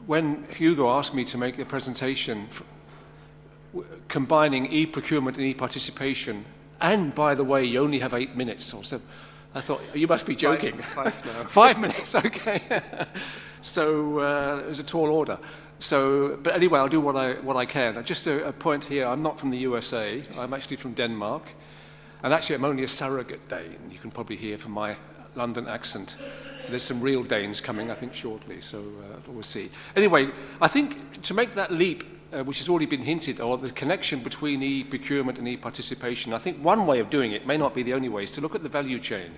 when Hugo asked me to make a presentation combining e-procurement and e-participation, and by the way, you only have 8 minutes or so, I thought, you must be joking. Five now. 5 minutes, okay. So it was a tall order. So, but anyway, I'll do what I can. Just a point here, I'm not from the USA, I'm actually from Denmark. And actually, I'm only a surrogate Dane. You can probably hear from my London accent. There's some real Danes coming, I think, shortly, so we'll see. Anyway, I think to make that leap, which has already been hinted, or the connection between e-procurement and e-participation, I think one way of doing it, may not be the only way, is to look at the value chain,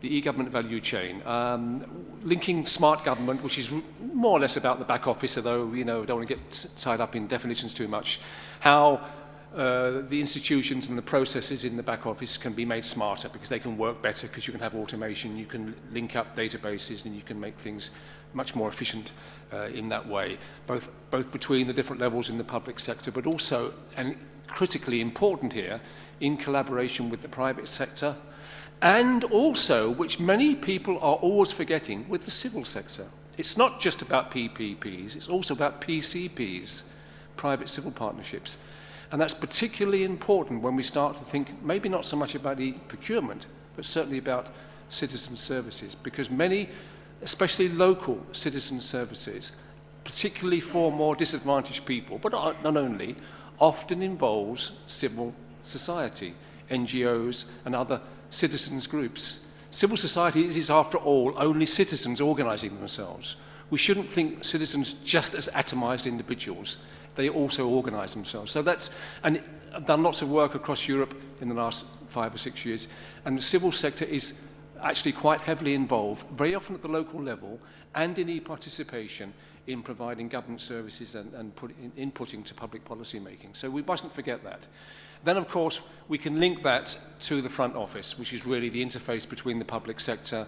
the e-government value chain, linking smart government, which is more or less about the back office, although, you know, don't want to get tied up in definitions too much, how the institutions and the processes in the back office can be made smarter because they can work better, because you can have automation, you can link up databases, and you can make things much more efficient in that way, both between the different levels in the public sector, but also, and critically important here, in collaboration with the private sector, and also, which many people are always forgetting, with the civil sector. It's not just about PPPs, it's also about PCPs, private civil partnerships. And that's particularly important when we start to think maybe not so much about e-procurement, but certainly about citizen services, because many, especially local citizen services, particularly for more disadvantaged people, but not only, often involves civil society, NGOs and other citizens groups. Civil society is, after all, only citizens organising themselves. We shouldn't think citizens just as atomised individuals. They also organise themselves. So that's, and I've done lots of work across Europe in the last 5 or 6 years, and the civil sector is actually quite heavily involved, very often at the local level, and in e-participation in providing government services and inputting to public policy making. So we mustn't forget that. Then, of course, we can link that to the front office, which is really the interface between the public sector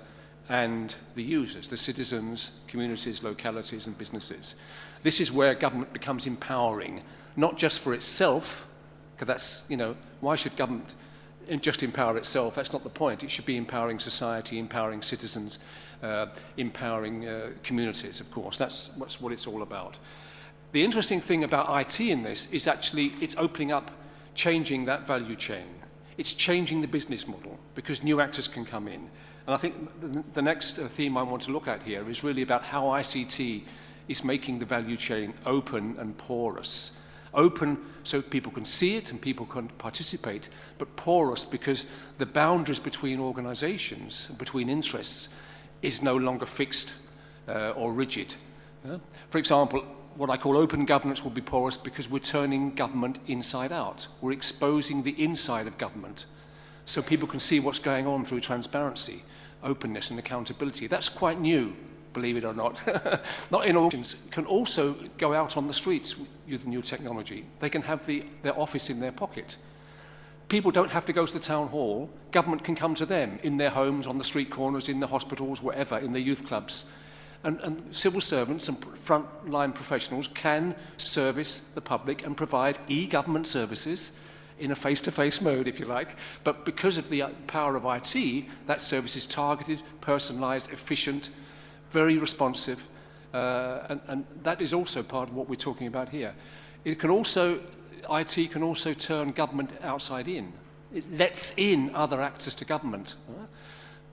and the users, the citizens, communities, localities, and businesses. This is where government becomes empowering, not just for itself, because that's, you know, why should government just empower itself? That's not the point. It should be empowering society, empowering citizens, empowering communities, of course. That's what it's all about. The interesting thing about IT in this is actually it's opening up, changing that value chain. It's changing the business model because new actors can come in. And I think the next theme I want to look at here is really about how ICT is making the value chain open and porous. Open so people can see it and people can participate, but porous because the boundaries between organizations, between interests, is no longer fixed or rigid. For example, what I call open governance will be porous because we're turning government inside out. We're exposing the inside of government so people can see what's going on through transparency, openness and accountability. That's quite new, believe it or not. Not in all regions. Can also go out on the streets with new technology. They can have their office in their pocket. People don't have to go to the town hall. Government can come to them in their homes, on the street corners, in the hospitals, wherever, in their youth clubs. And civil servants and frontline professionals can service the public and provide e-government services in a face-to-face mode, if you like. But because of the power of IT, that service is targeted, personalized, efficient, very responsive, and that is also part of what we're talking about here. IT can also turn government outside in. It lets in other actors to government.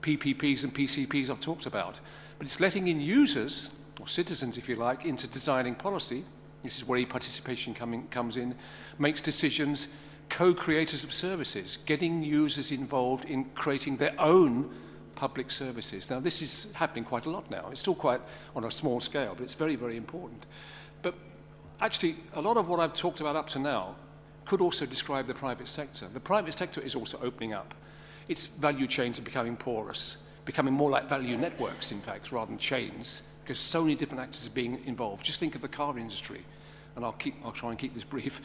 PPPs and PCPs I've talked about. But it's letting in users, or citizens if you like, into designing policy. This is where e-participation comes in, makes decisions, co-creators of services, getting users involved in creating their own public services. Now this is happening quite a lot now. It's still quite on a small scale, but it's very, very important. But actually, a lot of what I've talked about up to now could also describe the private sector. The private sector is also opening up. Its value chains are becoming porous, becoming more like value networks, in fact, rather than chains, because so many different actors are being involved. Just think of the car industry, and I'll try and keep this brief.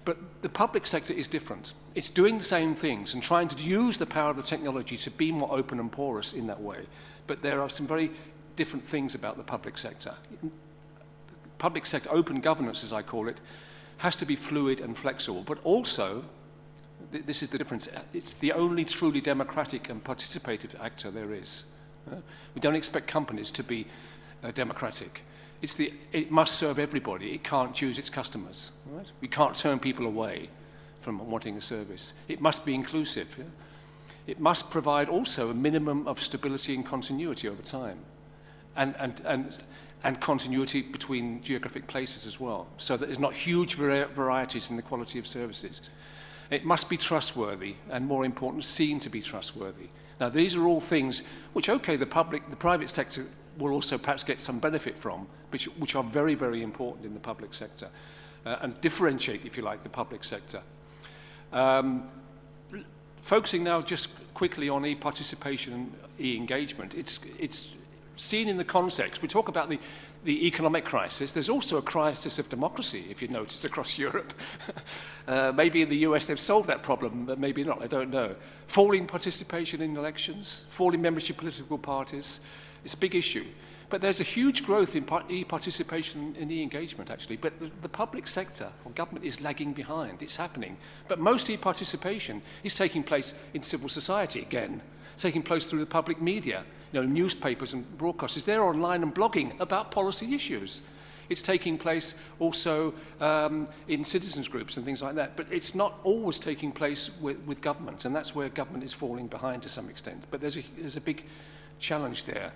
But the public sector is different. It's doing the same things and trying to use the power of the technology to be more open and porous in that way. But there are some very different things about the public sector. Public sector open governance, as I call it, has to be fluid and flexible, but also, this is the difference, it's the only truly democratic and participative actor there is. We don't expect companies to be democratic. It must serve everybody. It can't choose its customers. Right? We can't turn people away from wanting a service. It must be inclusive. Yeah? It must provide also a minimum of stability and continuity over time, and continuity between geographic places as well, so that there's not huge varieties in the quality of services. It must be trustworthy, and more important, seen to be trustworthy. Now, these are all things which, okay, the private sector will also perhaps get some benefit from, which are very, very important in the public sector, and differentiate, if you like, the public sector. Focusing now just quickly on e-participation and e-engagement, it's seen in the context. We talk about the economic crisis. There's also a crisis of democracy, if you've noticed, across Europe. Maybe in the US they've solved that problem, but maybe not, I don't know. Falling participation in elections, falling membership of political parties, it's a big issue. But there's a huge growth in e-participation and e-engagement, actually. But the public sector, or government, is lagging behind. It's happening. But most e-participation is taking place in civil society, again, taking place through the public media, newspapers and broadcasters. They're online and blogging about policy issues. It's taking place also in citizens groups and things like that. But it's not always taking place with government, and that's where government is falling behind to some extent. But there's a big challenge there.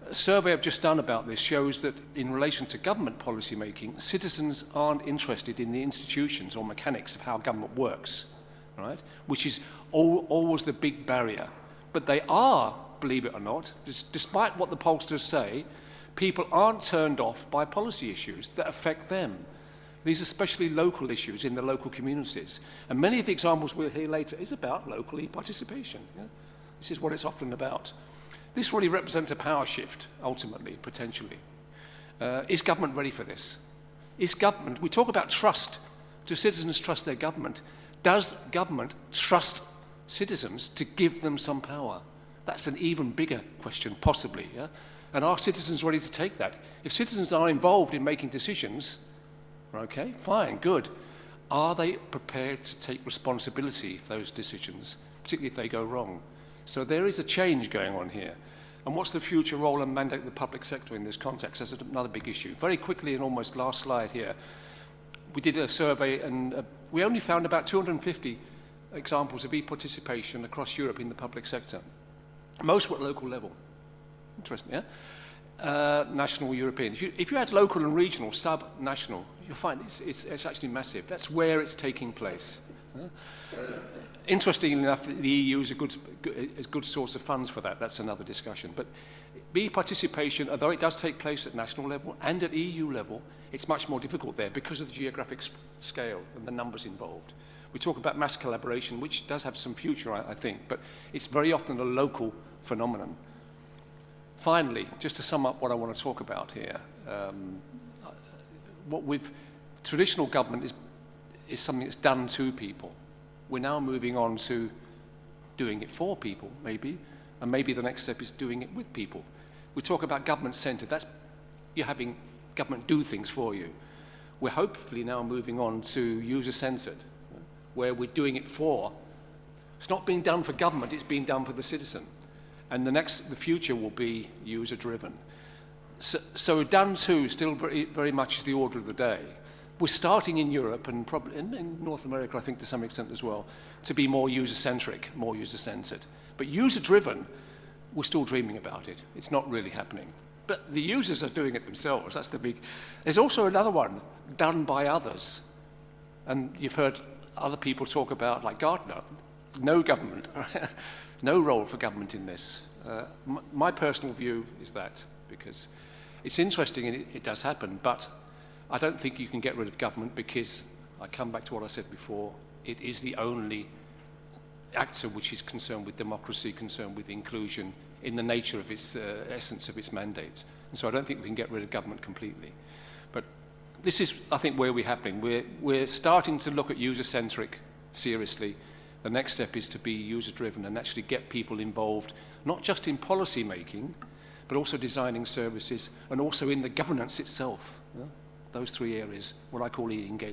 A survey I've just done about this shows that in relation to government policy making, citizens aren't interested in the institutions or mechanics of how government works, right? Which is always the big barrier. But they are, believe it or not, despite what the pollsters say, people aren't turned off by policy issues that affect them. These are especially local issues in the local communities. And many of the examples we'll hear later is about local e-participation. Yeah? This is what it's often about. This really represents a power shift, ultimately, potentially. Is government ready for this? Is government, we talk about trust. Do citizens trust their government? Does government trust citizens to give them some power? That's an even bigger question, possibly. Yeah? And are citizens ready to take that? If citizens are involved in making decisions, okay, fine, good. Are they prepared to take responsibility for those decisions, particularly if they go wrong? So there is a change going on here. And what's the future role and mandate of the public sector in this context? That's another big issue. Very quickly, and almost last slide here, we did a survey and we only found about 250 examples of e-participation across Europe in the public sector. Most were at local level. Interesting, yeah? National, European. If you add local and regional, sub-national, you'll find it's actually massive. That's where it's taking place. Interestingly enough, the EU is a good source of funds for that. That's another discussion. But e-participation, although it does take place at national level and at EU level, it's much more difficult there because of the geographic scale and the numbers involved. We talk about mass collaboration, which does have some future, I think, but it's very often a local phenomenon. Finally, just to sum up what I want to talk about here, traditional government is something that's done to people. We're now moving on to doing it for people, maybe, and maybe the next step is doing it with people. We talk about government-centered. That's you're having government do things for you. We're hopefully now moving on to user-centered, where we're doing it for. It's not being done for government, it's being done for the citizen. And the future will be user-driven. So done to still very much is the order of the day. We're starting in Europe and probably in North America, I think to some extent as well, to be more user-centric, more user-centered. But user-driven, we're still dreaming about it. It's not really happening. But the users are doing it themselves. That's the big. There's also another one, done by others. And you've heard other people talk about, like Gardner, no government, no role for government in this. My personal view is that, because it's interesting and it does happen, but I don't think you can get rid of government because, I come back to what I said before, it is the only actor which is concerned with democracy, concerned with inclusion, in the nature of its essence of its mandate. And so I don't think we can get rid of government completely. But this is, I think, where we're happening. We're starting to look at user-centric seriously. The next step is to be user-driven and actually get people involved, not just in policy making, but also designing services and also in the governance itself. Yeah? Those three areas, what I call e-engagement.